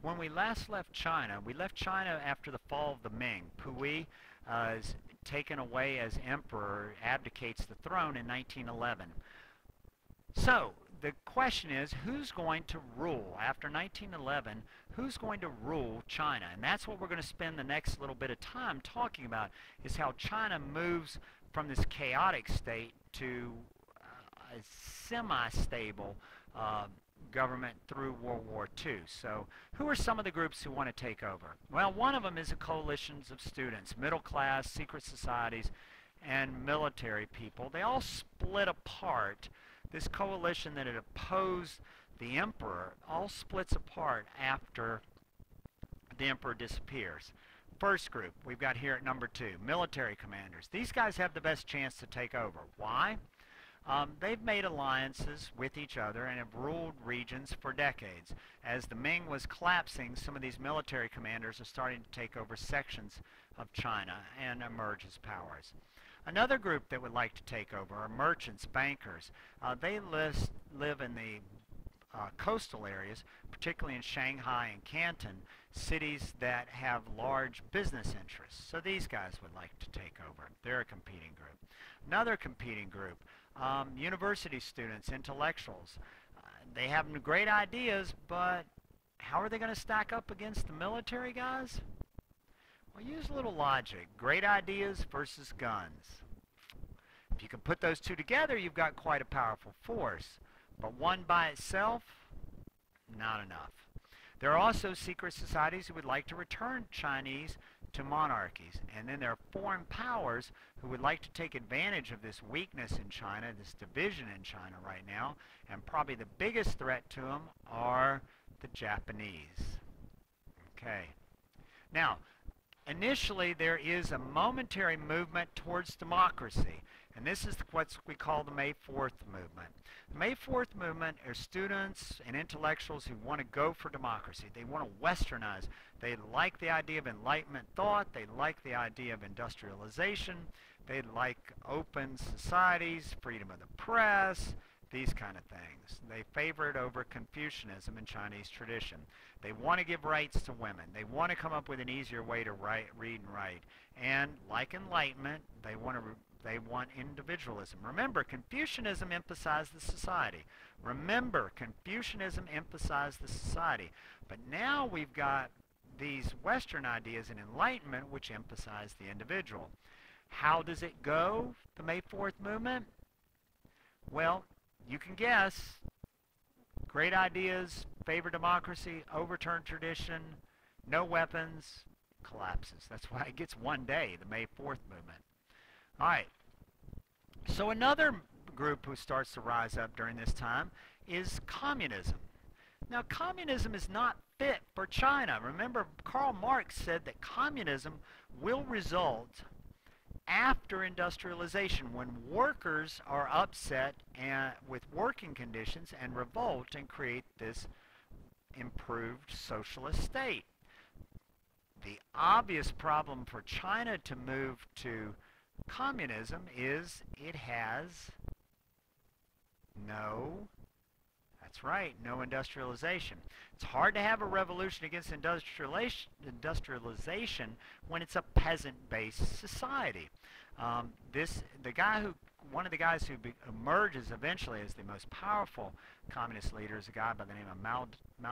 When we last left China after the fall of the Ming. Puyi is taken away as emperor, abdicates the throne in 1911. So, the question is, who's going to rule after 1911? Who's going to rule China? And that's what we're going to spend the next little bit of time talking about, is how China moves from this chaotic state to a semi-stable government through World War II. So who are some of the groups who want to take over? Well, one of them is a coalition of students, middle class, secret societies, and military people. They all split apart. This coalition that had opposed the emperor all splits apart after the emperor disappears. First group we've got here at number 2, military commanders. These guys have the best chance to take over. Why? They've made alliances with each other and have ruled regions for decades. As the Ming was collapsing, some of these military commanders are starting to take over sections of China and emerge as powers. Another group that would like to take over are merchants, bankers. They live in the coastal areas, particularly in Shanghai and Canton, cities that have large business interests. So these guys would like to take over. They're a competing group. Another competing group, university students, intellectuals. They have great ideas, but how are they going to stack up against the military guys? Well, use a little logic. Great ideas versus guns. If you can put those two together, you've got quite a powerful force. But one by itself, not enough. There are also secret societies who would like to return Chinese to monarchies. And then there are foreign powers who would like to take advantage of this weakness in China, this division in China right now. And probably the biggest threat to them are the Japanese. Okay. Now, initially there is a momentary movement towards democracy. And this is what we call the May 4th movement. The May 4th movement are students and intellectuals who want to go for democracy. They want to westernize. They like the idea of Enlightenment thought. They like the idea of industrialization. They like open societies, freedom of the press, these kind of things. They favor it over Confucianism and Chinese tradition. They want to give rights to women. They want to come up with an easier way to read and write. And like Enlightenment, they want individualism. Remember, Confucianism emphasized the society. Remember, Confucianism emphasized the society. But now we've got these Western ideas in Enlightenment which emphasize the individual. How does it go, the May 4th movement? Well, you can guess. Great ideas, favor democracy, overturn tradition, no weapons, collapses. That's why it gets one day, the May 4th movement. All right. So another group who starts to rise up during this time is communism. Now, communism is not fit for China. Remember, Karl Marx said that communism will result after industrialization, when workers are upset with working conditions and revolt and create this improved socialist state. The obvious problem for China to move to communism is it has no, that's right, no industrialization. It's hard to have a revolution against industrialization when it's a peasant-based society. One of the guys who emerges eventually as the most powerful communist leader is a guy by the name of Mao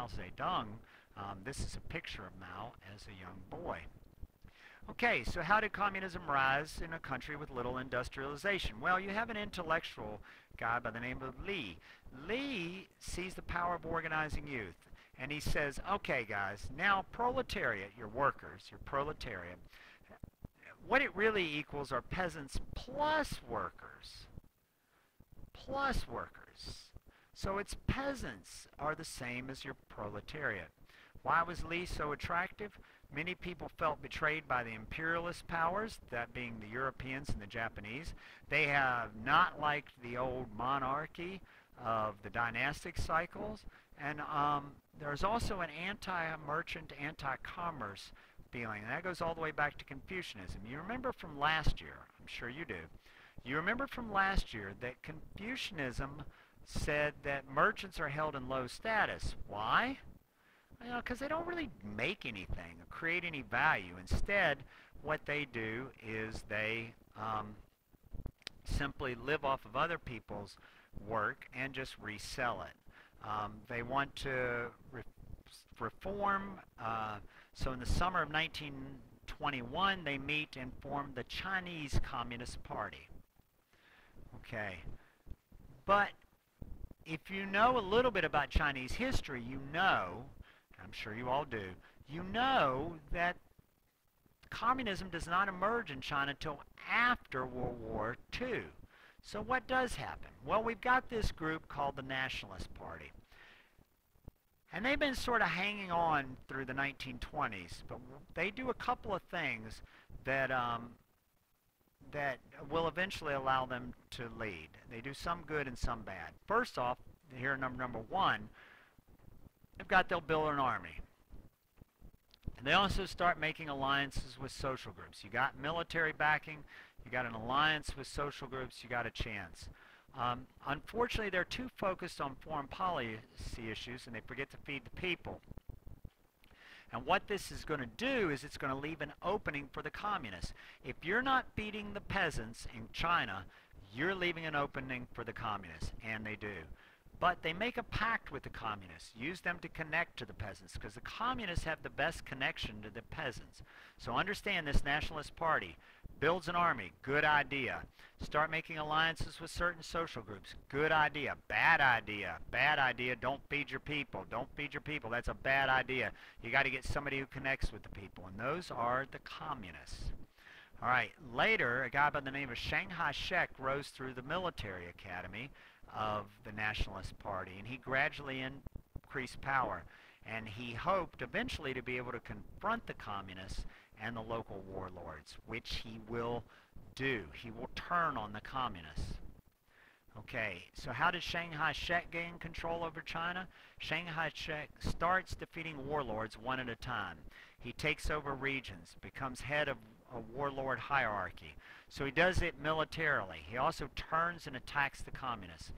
Zedong. This is a picture of Mao as a young boy. Okay, so how did communism rise in a country with little industrialization? Well, you have an intellectual guy by the name of Li. Li sees the power of organizing youth, and he says, okay guys, now proletariat, your workers, your proletariat, what it really equals are peasants plus workers. Plus workers. So it's peasants are the same as your proletariat. Why was Li so attractive? Many people felt betrayed by the imperialist powers, that being the Europeans and the Japanese. They have not liked the old monarchy of the dynastic cycles. And there's also an anti-merchant, anti-commerce feeling. And that goes all the way back to Confucianism. You remember from last year, I'm sure you do, you remember from last year that Confucianism said that merchants are held in low status. Why? You know, because they don't really make anything or create any value. Instead, what they do is they simply live off of other people's work and just resell it. They want to reform. So in the summer of 1921, they meet and form the Chinese Communist Party. Okay. But if you know a little bit about Chinese history, you know, I'm sure you all do, you know that communism does not emerge in China until after World War II. So what does happen? Well, we've got this group called the Nationalist Party. And they've been sort of hanging on through the 1920s, but they do a couple of things that that will eventually allow them to lead. They do some good and some bad. First off, here number one, they'll build an army. And they also start making alliances with social groups. You got military backing, you got an alliance with social groups, you got a chance. Unfortunately, they're too focused on foreign policy issues and they forget to feed the people. And what this is going to do is it's going to leave an opening for the communists. If you're not feeding the peasants in China, you're leaving an opening for the communists, and they do. But they make a pact with the communists, use them to connect to the peasants, because the communists have the best connection to the peasants. So understand this Nationalist Party builds an army, good idea. Start making alliances with certain social groups, good idea. Bad idea, bad idea. Don't feed your people, don't feed your people. That's a bad idea. You got to get somebody who connects with the people, and those are the communists. All right, later, a guy by the name of Chiang Kai-shek rose through the military academy of the Nationalist Party, and he gradually increased power. And he hoped eventually to be able to confront the communists and the local warlords, which he will do. He will turn on the communists. Okay, so how did Chiang Kai-shek gain control over China? Chiang Kai-shek starts defeating warlords one at a time. He takes over regions, becomes head of a warlord hierarchy. So he does it militarily. He also turns and attacks the communists.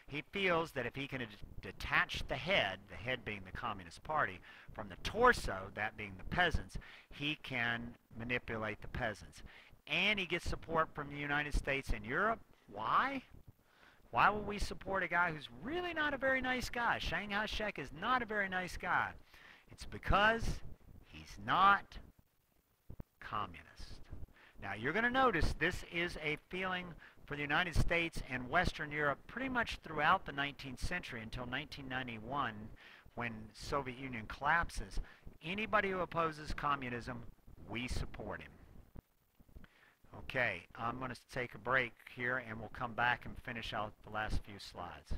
He feels that if he can detach the head being the Communist Party, from the torso, that being the peasants, he can manipulate the peasants. And he gets support from the United States and Europe. Why? Why would we support a guy who's really not a very nice guy? Chiang Kai-shek is not a very nice guy. It's because he's not communist. Now you're going to notice this is a feeling for the United States and Western Europe pretty much throughout the 19th century until 1991 when Soviet Union collapses. Anybody who opposes communism, we support him. Okay, I'm going to take a break here and we'll come back and finish out the last few slides.